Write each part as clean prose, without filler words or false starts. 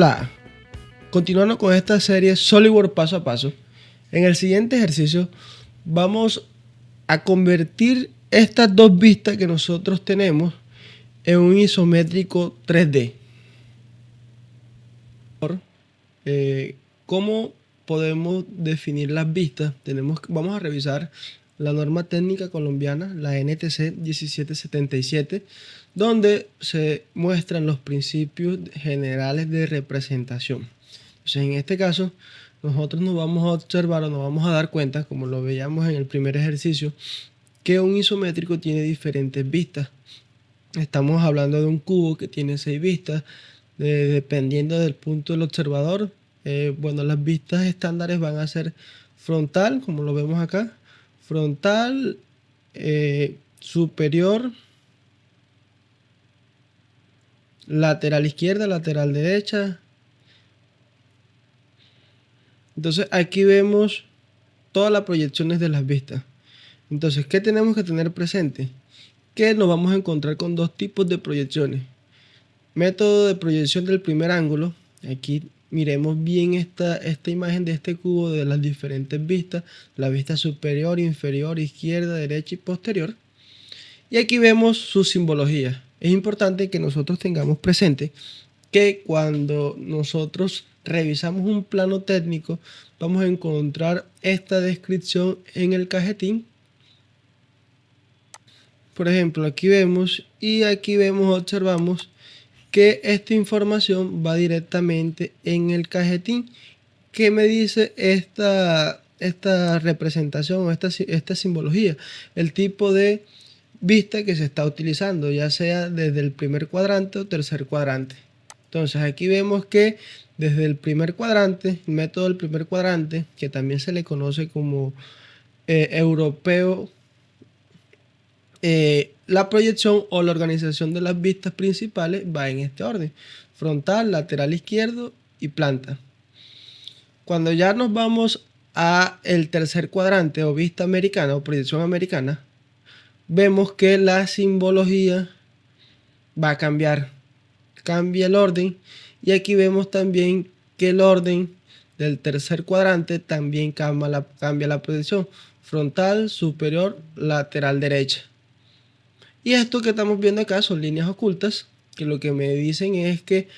Hola, continuando con esta serie SolidWorks paso a paso, en el siguiente ejercicio vamos a convertir estas dos vistas que nosotros tenemos en un isométrico 3D. ¿Cómo podemos definir las vistas? Vamos a revisar la norma técnica colombiana, la NTC 1777, donde se muestran los principios generales de representación. Entonces, en este caso, nosotros nos vamos a observar o nos vamos a dar cuenta, como lo veíamos en el primer ejercicio, que un isométrico tiene diferentes vistas. Estamos hablando de un cubo que tiene 6 vistas, dependiendo del punto del observador. Bueno, las vistas estándares van a ser frontal, como lo vemos acá, frontal, superior, lateral izquierda, lateral derecha. Entonces aquí vemos todas las proyecciones de las vistas. Entonces, ¿qué tenemos que tener presente? Que nos vamos a encontrar con dos tipos de proyecciones. Método de proyección del primer ángulo. Aquí miremos bien esta imagen de este cubo de las diferentes vistas. La vista superior, inferior, izquierda, derecha y posterior. Y aquí vemos su simbología. Es importante que nosotros tengamos presente que cuando nosotros revisamos un plano técnico, vamos a encontrar esta descripción en el cajetín. Por ejemplo, aquí vemos observamos que esta información va directamente en el cajetín. ¿Qué me dice esta representación o esta simbología? El tipo de vista que se está utilizando, ya sea desde el primer cuadrante o tercer cuadrante. Entonces aquí vemos que desde el primer cuadrante, el método del primer cuadrante, que también se le conoce como europeo, la proyección o la organización de las vistas principales va en este orden: frontal, lateral izquierdo y planta. Cuando ya nos vamos a el tercer cuadrante o vista americana o proyección americana, vemos que la simbología va a cambiar, cambia el orden, y aquí vemos también que el orden del tercer cuadrante también cambia la proyección: frontal, superior, lateral derecha. Y esto que estamos viendo acá son líneas ocultas, que lo que me dicen es que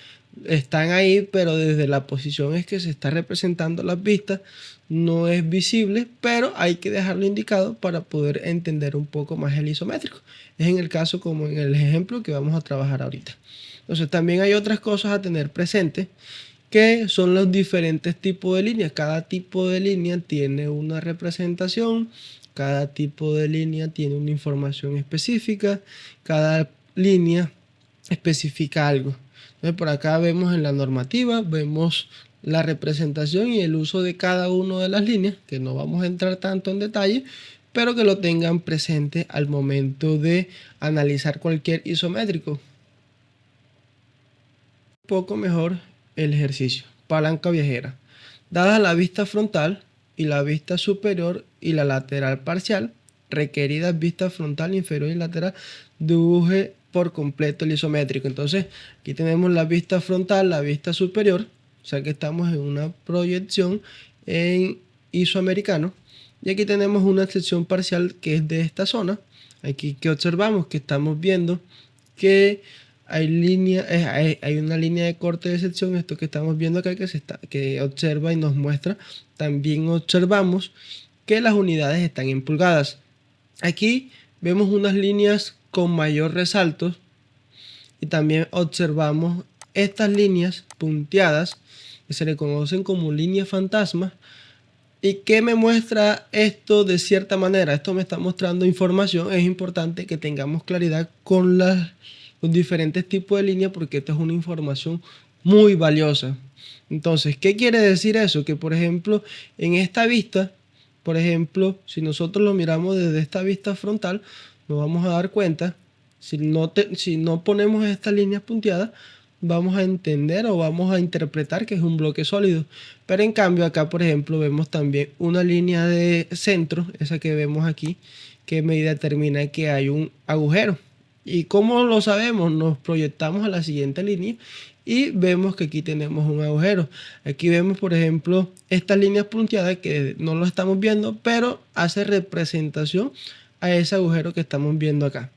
están ahí, pero desde la posición es que se está representando las vistas, no es visible, pero hay que dejarlo indicado para poder entender un poco más el isométrico. Es en el caso como en el ejemplo que vamos a trabajar ahorita. Entonces también hay otras cosas a tener presente, que son los diferentes tipos de líneas. Cada tipo de línea tiene una representación, cada tipo de línea tiene una información específica, cada línea especifica algo. Entonces por acá vemos en la normativa, vemos la representación y el uso de cada una de las líneas, que no vamos a entrar tanto en detalle, pero que lo tengan presente al momento de analizar cualquier isométrico. Un poco mejor el ejercicio. Palanca viajera. Dada la vista frontal y la vista superior y la lateral parcial, requeridas vista frontal, inferior y lateral, dibuje por completo el isométrico. Entonces aquí tenemos la vista frontal, la vista superior, o sea que estamos en una proyección en isoamericano, y aquí tenemos una sección parcial que es de esta zona. Aquí que observamos que estamos viendo que hay una línea de corte de sección, esto que estamos viendo acá, que observa y nos muestra. También observamos que las unidades están en pulgadas. Aquí vemos unas líneas con mayor resalto y también observamos estas líneas punteadas que se le conocen como líneas fantasmas. ¿Y qué me muestra esto de cierta manera? Esto me está mostrando información. Es importante que tengamos claridad con los diferentes tipos de líneas, porque esta es una información muy valiosa. Entonces, ¿qué quiere decir eso? Que por ejemplo, en esta vista, por ejemplo, si nosotros lo miramos desde esta vista frontal, nos vamos a dar cuenta, si no ponemos estas líneas punteadas, vamos a entender o vamos a interpretar que es un bloque sólido. Pero en cambio acá, por ejemplo, vemos también una línea de centro, esa que vemos aquí, que me determina que hay un agujero. ¿Y cómo lo sabemos? Nos proyectamos a la siguiente línea y vemos que aquí tenemos un agujero. Aquí vemos, por ejemplo, estas líneas punteadas que no lo estamos viendo, pero hace representación a ese agujero que estamos viendo acá.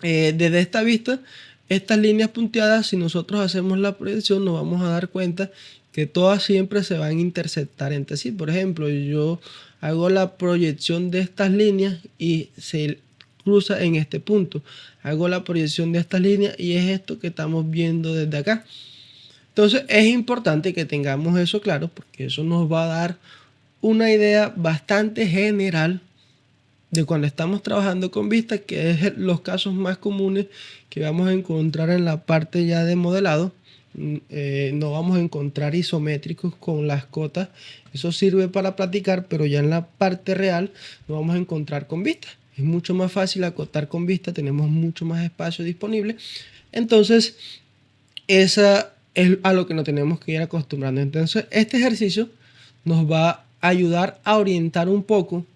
Desde esta vista, estas líneas punteadas, si nosotros hacemos la proyección, nos vamos a dar cuenta que todas siempre se van a intersectar entre sí. Por ejemplo, yo hago la proyección de estas líneas y se cruza en este punto. Hago la proyección de estas líneas y es esto que estamos viendo desde acá. Entonces es importante que tengamos eso claro porque eso nos va a dar una idea bastante general de cuando estamos trabajando con vistas, que es los casos más comunes que vamos a encontrar en la parte ya de modelado. No vamos a encontrar isométricos con las cotas, eso sirve para platicar, pero ya en la parte real lo vamos a encontrar con vistas. Es mucho más fácil acotar con vista, tenemos mucho más espacio disponible. Entonces, esa es a lo que nos tenemos que ir acostumbrando. Entonces, este ejercicio nos va a ayudar a orientar un poco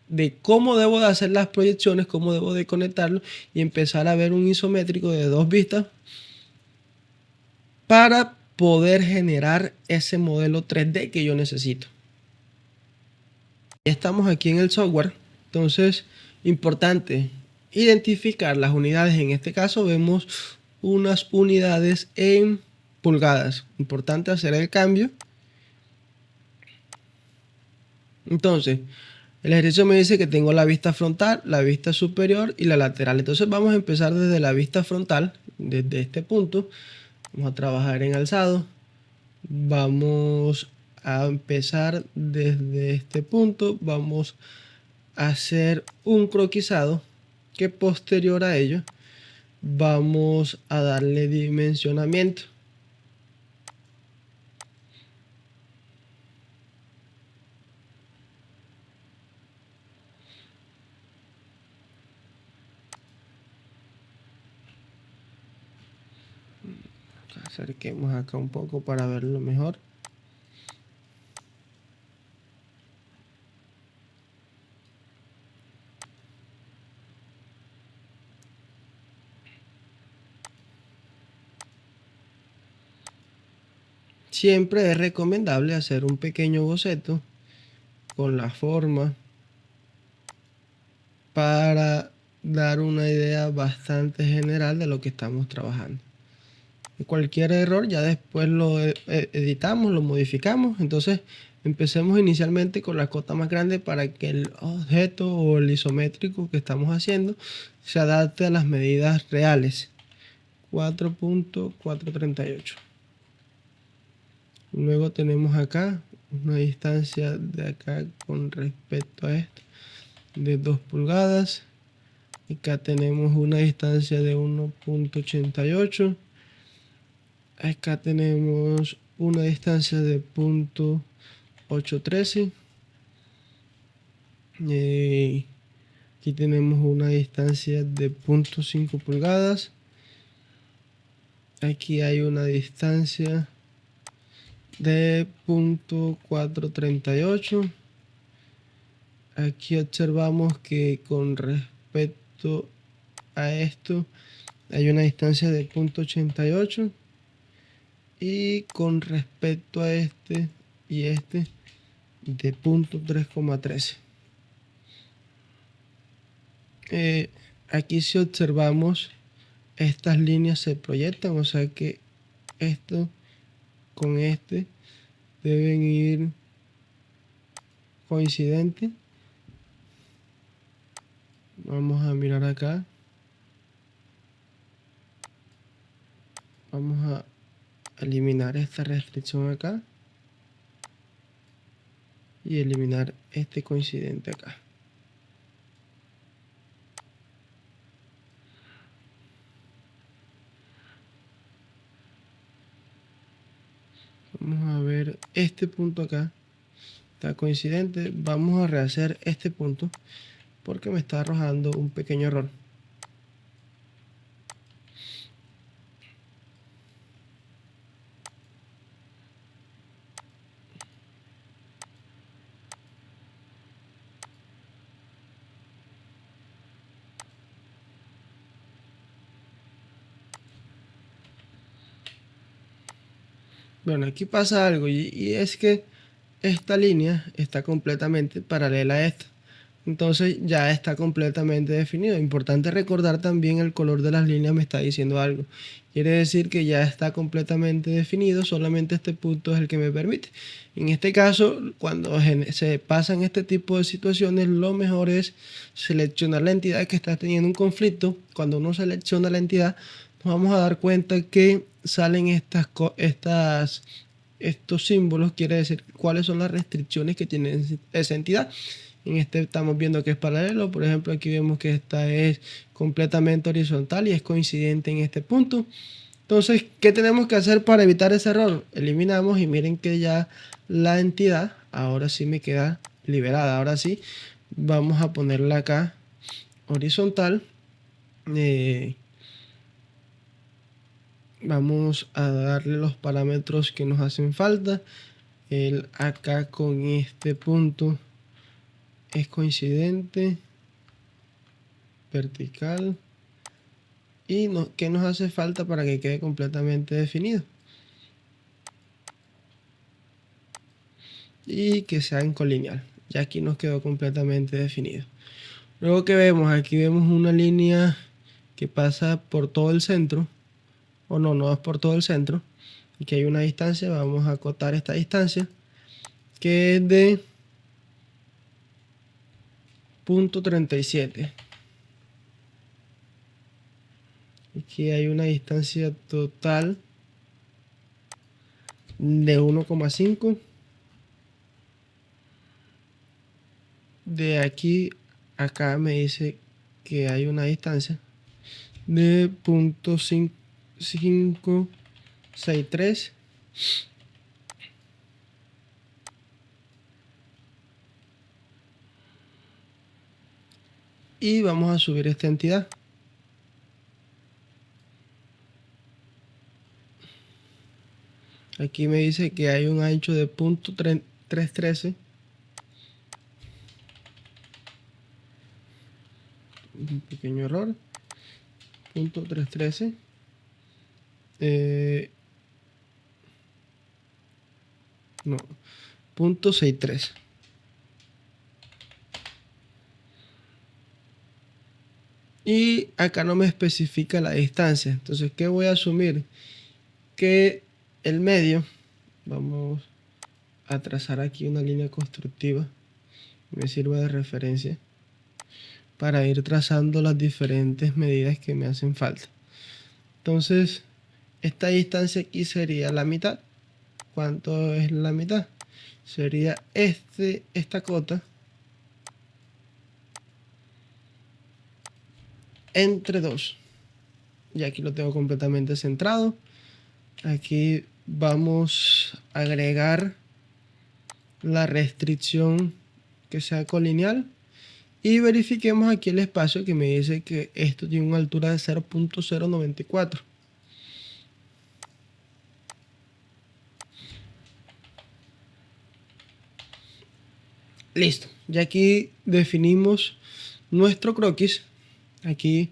de cómo debo de hacer las proyecciones, cómo debo de conectarlo y empezar a ver un isométrico de 2 vistas para poder generar ese modelo 3D que yo necesito. Ya estamos aquí en el software, entonces importante identificar las unidades. En este caso vemos unas unidades en pulgadas. Importante hacer el cambio. Entonces, el ejercicio me dice que tengo la vista frontal, la vista superior y la lateral. Entonces vamos a empezar desde la vista frontal, desde este punto. Vamos a trabajar en alzado. Vamos a empezar desde este punto. Vamos a hacer un croquisado que posterior a ello vamos a darle dimensionamiento. Acerquemos acá un poco para verlo mejor. Siempre es recomendable hacer un pequeño boceto con la forma para dar una idea bastante general de lo que estamos trabajando. Cualquier error ya después lo editamos, lo modificamos. Entonces empecemos inicialmente con la cota más grande para que el objeto o el isométrico que estamos haciendo se adapte a las medidas reales. 4.438. Luego tenemos acá una distancia de acá con respecto a esto de 2 pulgadas. Acá tenemos una distancia de 1.88. Acá tenemos una distancia de 0.813. Aquí tenemos una distancia de 0.5 pulgadas. Aquí hay una distancia de 0.438. Aquí observamos que con respecto a esto hay una distancia de 0.88 y con respecto a este y este de 0.313. Aquí si observamos estas líneas se proyectan, o sea que esto con este deben ir coincidentes. Vamos a mirar acá. Vamos a eliminar esta restricción acá y eliminar este coincidente acá. Vamos a ver este punto acá. Está coincidente. Vamos a rehacer este punto porque me está arrojando un pequeño error. Bueno, aquí pasa algo y es que esta línea está completamente paralela a esta. Entonces ya está completamente definido. Importante recordar también el color de las líneas me está diciendo algo. Quiere decir que ya está completamente definido, solamente este punto es el que me permite. En este caso, cuando se pasan este tipo de situaciones, lo mejor es seleccionar la entidad que está teniendo un conflicto. Cuando uno selecciona la entidad, nos vamos a dar cuenta que salen estos símbolos, quiere decir cuáles son las restricciones que tiene esa entidad. En este estamos viendo que es paralelo, por ejemplo aquí vemos que esta es completamente horizontal y es coincidente en este punto. Entonces, ¿qué tenemos que hacer para evitar ese error? Eliminamos y miren que ya la entidad ahora sí me queda liberada. Ahora sí, vamos a ponerla acá horizontal. Vamos a darle los parámetros que nos hacen falta. Acá con este punto es coincidente, vertical, y ¿qué nos hace falta para que quede completamente definido? Y que sea en colineal. Ya aquí nos quedó completamente definido. Luego que vemos, aquí vemos una línea que pasa por todo el centro, o no es por todo el centro, y que hay una distancia. Vamos a acotar esta distancia, que es de 0.37. Aquí hay una distancia total de 1,5. De aquí a acá me dice que hay una distancia de 0.563. Y vamos a subir esta entidad. Aquí me dice que hay un ancho de 0.313. Un pequeño error. 0.313. No. 0.63. Y acá no me especifica la distancia. Entonces, ¿qué voy a asumir? Que el medio, vamos a trazar aquí una línea constructiva, me sirve de referencia para ir trazando las diferentes medidas que me hacen falta. Entonces, esta distancia aquí sería la mitad. ¿Cuánto es la mitad? Sería esta cota entre 2. Y aquí lo tengo completamente centrado. Aquí vamos a agregar la restricción que sea colineal. Y verifiquemos aquí el espacio que me dice que esto tiene una altura de 0.094. Listo. Ya aquí definimos nuestro croquis. Aquí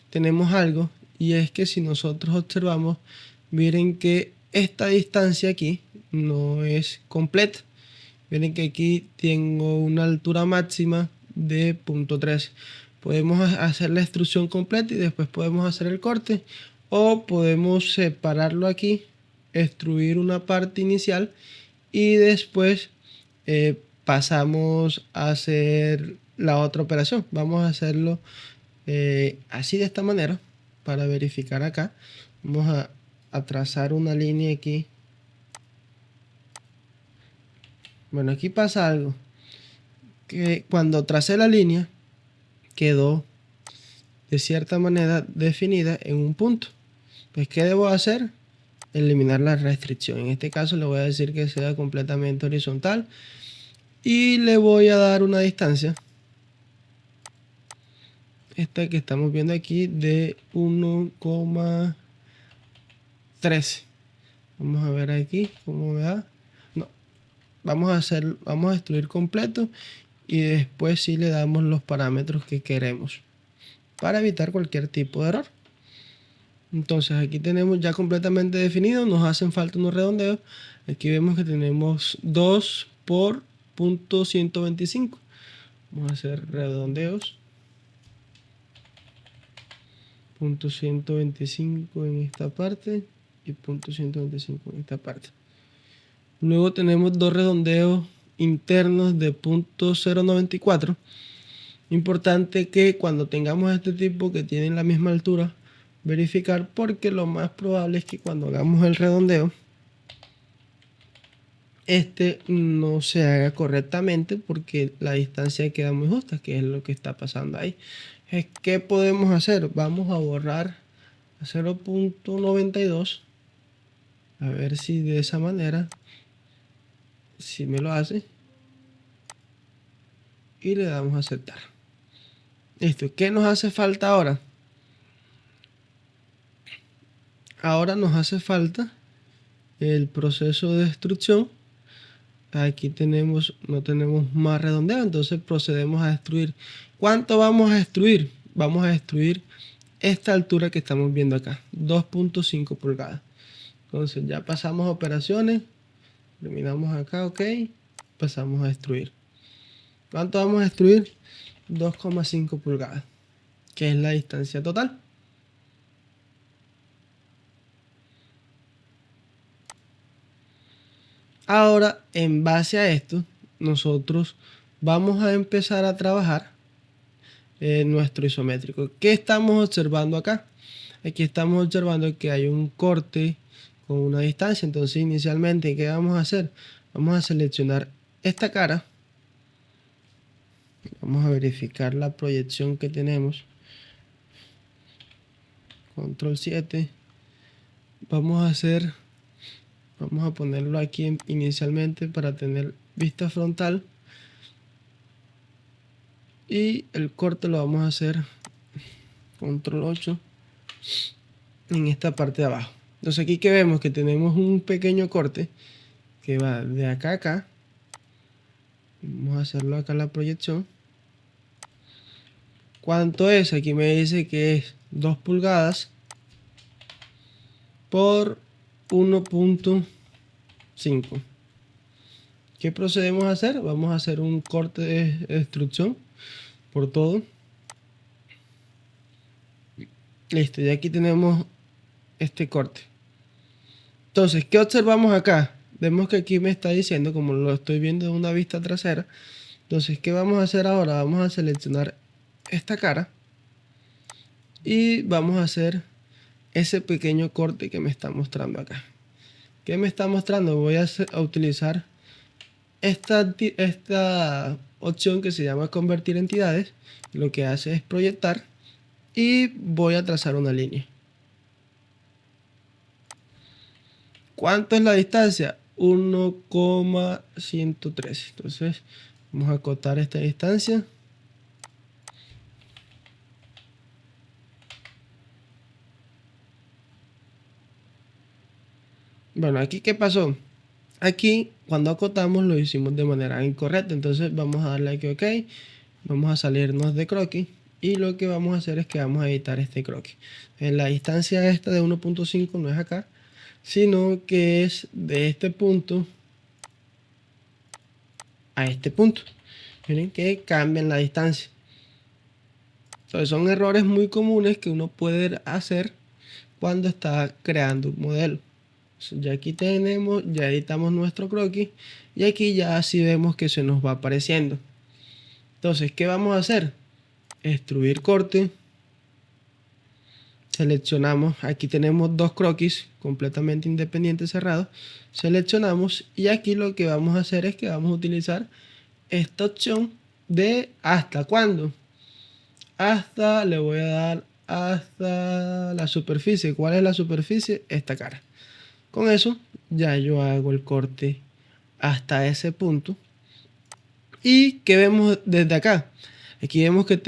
tenemos algo, y es que si nosotros observamos, miren que esta distancia aquí no es completa. Miren que aquí tengo una altura máxima de 0.3. Podemos hacer la extrusión completa y después podemos hacer el corte, o podemos separarlo aquí, extruir una parte inicial y después pasamos a hacer la otra operación. Vamos a hacerlo así, de esta manera, para verificar acá. Vamos a trazar una línea aquí. Bueno, aquí pasa algo, que cuando tracé la línea quedó de cierta manera definida en un punto. Pues, ¿qué debo hacer? Eliminar la restricción. En este caso le voy a decir que sea completamente horizontal y le voy a dar una distancia, esta que estamos viendo aquí, de 1,13. Vamos a ver aquí cómo me da. No, vamos a destruir completo y después sí le damos los parámetros que queremos para evitar cualquier tipo de error. Entonces aquí tenemos ya completamente definido, nos hacen falta unos redondeos. Aquí vemos que tenemos 2 por punto 125. Vamos a hacer redondeos. Punto 125 en esta parte y punto 125 en esta parte. Luego tenemos dos redondeos internos de punto 0.94. Importante que cuando tengamos este tipo que tienen la misma altura, verificar, porque lo más probable es que cuando hagamos el redondeo este no se haga correctamente porque la distancia queda muy justa, que es lo que está pasando ahí. ¿Qué podemos hacer? Vamos a borrar a 0.92, a ver si de esa manera si me lo hace, y le damos a aceptar. Listo. ¿Qué nos hace falta ahora? Ahora nos hace falta el proceso de destrucción. Aquí no tenemos más redondeo, entonces procedemos a destruir. ¿Cuánto vamos a destruir? Vamos a destruir esta altura que estamos viendo acá, 2.5 pulgadas. Entonces ya pasamos a operaciones, terminamos acá, ok, pasamos a destruir. ¿Cuánto vamos a destruir? 2,5 pulgadas, que es la distancia total. Ahora, en base a esto, nosotros vamos a empezar a trabajar nuestro isométrico. ¿Qué estamos observando acá? Aquí estamos observando que hay un corte con una distancia. Entonces, inicialmente, ¿qué vamos a hacer? Vamos a seleccionar esta cara. Vamos a verificar la proyección que tenemos. Control 7. Vamos a ponerlo aquí inicialmente para tener vista frontal. Y el corte lo vamos a hacer control 8 en esta parte de abajo. Entonces aquí que vemos que tenemos un pequeño corte que va de acá a acá. Vamos a hacerlo acá en la proyección. ¿Cuánto es? Aquí me dice que es 2 pulgadas por 1.5. ¿Qué procedemos a hacer? Vamos a hacer un corte de destrucción por todo. Listo, y aquí tenemos este corte. Entonces, ¿qué observamos acá? Vemos que aquí me está diciendo, como lo estoy viendo de una vista trasera. Entonces, ¿qué vamos a hacer ahora? Vamos a seleccionar esta cara y vamos a hacer ese pequeño corte que me está mostrando acá. ¿Qué me está mostrando? Voy a utilizar esta opción que se llama convertir entidades. Lo que hace es proyectar y voy a trazar una línea. ¿Cuánto es la distancia? 1,113. Entonces vamos a acotar esta distancia. Bueno, aquí ¿qué pasó? Aquí cuando acotamos lo hicimos de manera incorrecta. Entonces vamos a darle aquí OK. Vamos a salirnos de croquis. Y lo que vamos a hacer es que vamos a editar este croquis. En la distancia esta de 1.5 no es acá, sino que es de este punto a este punto. Miren que cambian la distancia. Entonces son errores muy comunes que uno puede hacer cuando está creando un modelo. Entonces, ya aquí tenemos, ya editamos nuestro croquis y aquí ya así vemos que se nos va apareciendo. Entonces, ¿qué vamos a hacer? Extruir corte. Seleccionamos, aquí tenemos dos croquis completamente independientes cerrados. Seleccionamos y aquí lo que vamos a hacer es que vamos a utilizar esta opción de hasta cuándo. Hasta, le voy a dar hasta la superficie. ¿Cuál es la superficie? Esta cara. Con eso ya yo hago el corte hasta ese punto. ¿Y qué vemos desde acá? Aquí vemos que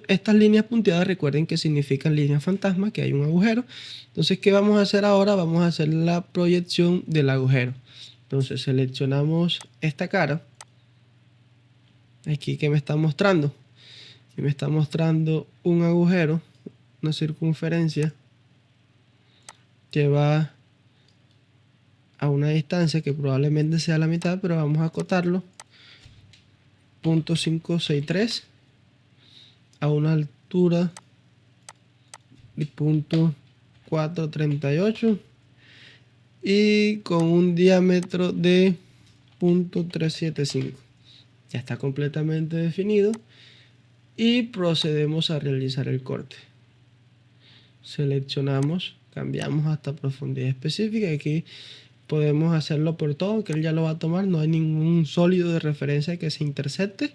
estas líneas punteadas, recuerden que significan líneas fantasma, que hay un agujero. Entonces, ¿qué vamos a hacer ahora? Vamos a hacer la proyección del agujero. Entonces, seleccionamos esta cara. Aquí, ¿qué me está mostrando? Aquí me está mostrando un agujero, una circunferencia que va a una distancia que probablemente sea la mitad, pero vamos a acotarlo, 0.563, a una altura de 0.438 y con un diámetro de 0.375. Ya está completamente definido y procedemos a realizar el corte. Seleccionamos, cambiamos hasta profundidad específica. Aquí podemos hacerlo por todo, que él ya lo va a tomar. No hay ningún sólido de referencia que se intercepte.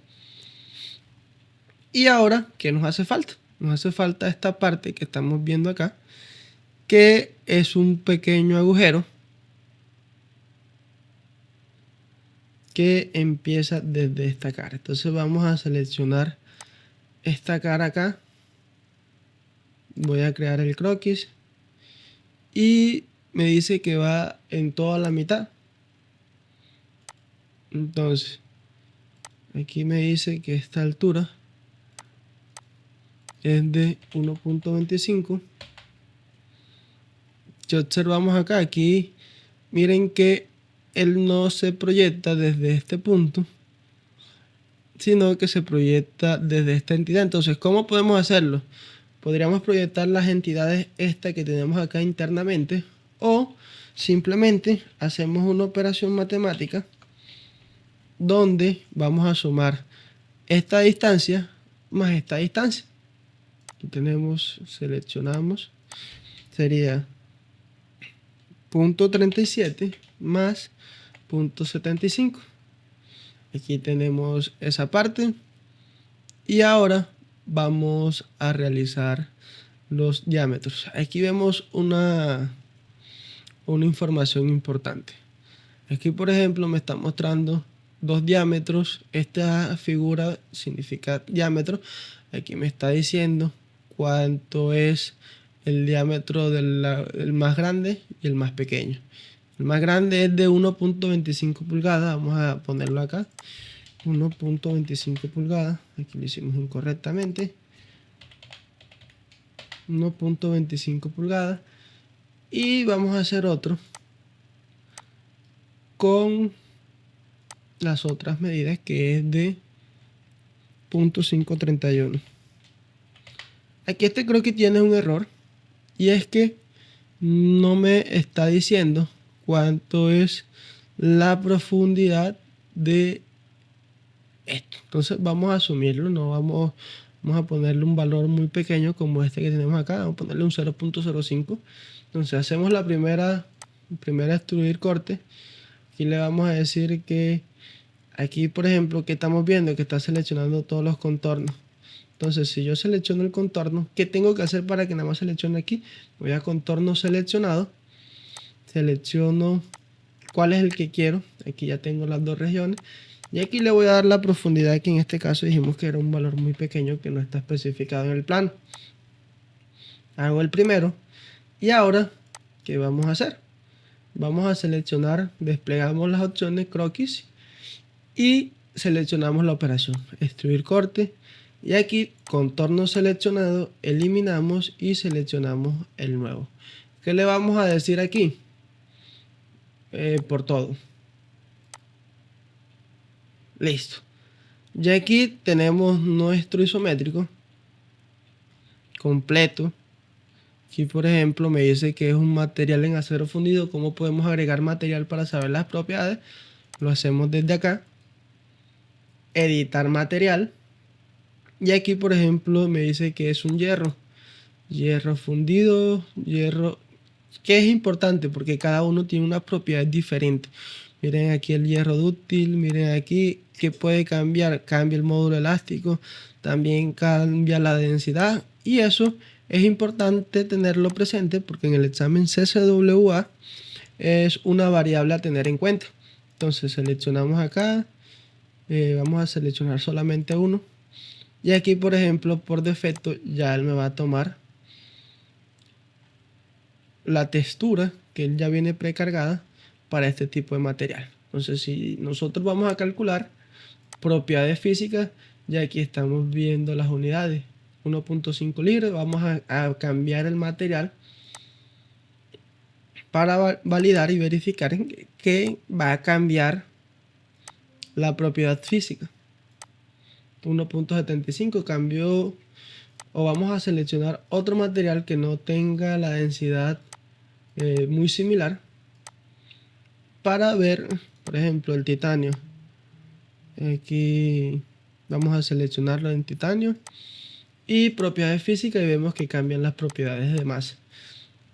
Y ahora, ¿qué nos hace falta? Nos hace falta esta parte que estamos viendo acá, que es un pequeño agujero que empieza desde esta cara. Entonces vamos a seleccionar esta cara acá. Voy a crear el croquis y me dice que va en toda la mitad. Entonces aquí me dice que esta altura es de 1.25. Si observamos acá, aquí miren que él no se proyecta desde este punto, sino que se proyecta desde esta entidad. Entonces, ¿cómo podemos hacerlo? Podríamos proyectar las entidades esta que tenemos acá internamente, o simplemente hacemos una operación matemática donde vamos a sumar esta distancia más esta distancia. Aquí tenemos, seleccionamos, sería 0.37 más 0.75. Aquí tenemos esa parte y ahora vamos a realizar los diámetros. Aquí vemos una información importante. Aquí, por ejemplo, me está mostrando dos diámetros. Esta figura significa diámetro. Aquí me está diciendo cuánto es el diámetro del más grande y el más pequeño. El más grande es de 1.25 pulgadas. Vamos a ponerlo acá. 1.25 pulgadas. Aquí lo hicimos incorrectamente. 1.25 pulgadas. Y vamos a hacer otro con las otras medidas, que es de 0.531. Aquí este creo que tiene un error, y es que no me está diciendo cuánto es la profundidad de esto. Entonces vamos a asumirlo, no vamos a ponerle un valor muy pequeño como este que tenemos acá. Vamos a ponerle un 0.05. Entonces hacemos la primera extruir corte. Aquí le vamos a decir que aquí, por ejemplo, que estamos viendo que está seleccionando todos los contornos. Entonces, si yo selecciono el contorno, ¿qué tengo que hacer para que nada más seleccione aquí? Voy a contorno seleccionado, selecciono cuál es el que quiero. Aquí ya tengo las dos regiones. Y aquí le voy a dar la profundidad, que en este caso dijimos que era un valor muy pequeño que no está especificado en el plano. Hago el primero. Y ahora, ¿qué vamos a hacer? Vamos a seleccionar, desplegamos las opciones croquis y seleccionamos la operación, extruir corte. Y aquí, contorno seleccionado, eliminamos y seleccionamos el nuevo. ¿Qué le vamos a decir aquí? Por todo. Listo. Ya aquí tenemos nuestro isométrico completo. Aquí, por ejemplo, me dice que es un material en acero fundido. ¿Cómo podemos agregar material para saber las propiedades? Lo hacemos desde acá. Editar material. Y aquí, por ejemplo, me dice que es un hierro. Hierro fundido, hierro, que es importante porque cada uno tiene una propiedad diferente. Miren aquí el hierro dúctil, miren aquí que puede cambiar, cambia el módulo elástico, también cambia la densidad, y eso es importante tenerlo presente porque en el examen CCWA es una variable a tener en cuenta. Entonces seleccionamos acá, vamos a seleccionar solamente uno, y aquí, por ejemplo, por defecto ya él me va a tomar la textura que él ya viene precargada para este tipo de material. Entonces, si nosotros vamos a calcular propiedades físicas, ya aquí estamos viendo las unidades. 1.5 libras, vamos a cambiar el material para validar y verificar que va a cambiar la propiedad física. 1.75 cambió, o vamos a seleccionar otro material que no tenga la densidad muy similar para ver, por ejemplo, el titanio. Aquí vamos a seleccionarlo en titanio y propiedades físicas y vemos que cambian las propiedades de masa.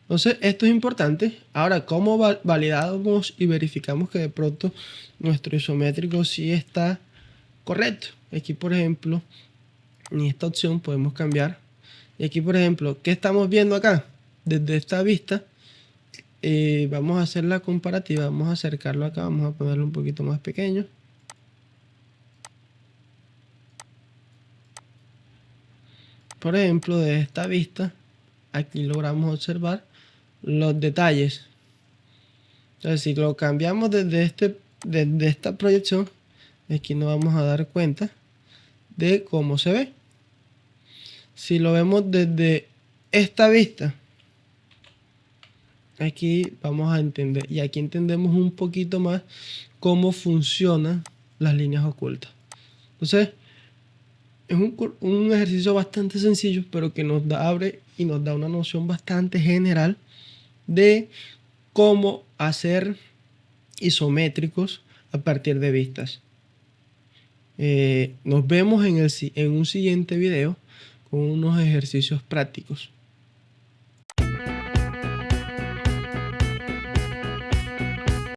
Entonces esto es importante. Ahora, ¿cómo validamos y verificamos que de pronto nuestro isométrico sí está correcto? Aquí, por ejemplo, en esta opción podemos cambiar. Y aquí, por ejemplo, ¿qué estamos viendo acá? Desde esta vista, vamos a hacer la comparativa. Vamos a acercarlo acá, vamos a ponerlo un poquito más pequeño. Por ejemplo, de esta vista, aquí logramos observar los detalles. Entonces, si lo cambiamos desde esta proyección, aquí nos vamos a dar cuenta de cómo se ve. Si lo vemos desde esta vista, aquí vamos a entender, y aquí entendemos un poquito más cómo funcionan las líneas ocultas. Entonces, es un ejercicio bastante sencillo, pero que nos abre y nos da una noción bastante general de cómo hacer isométricos a partir de vistas. Nos vemos en un siguiente video con unos ejercicios prácticos.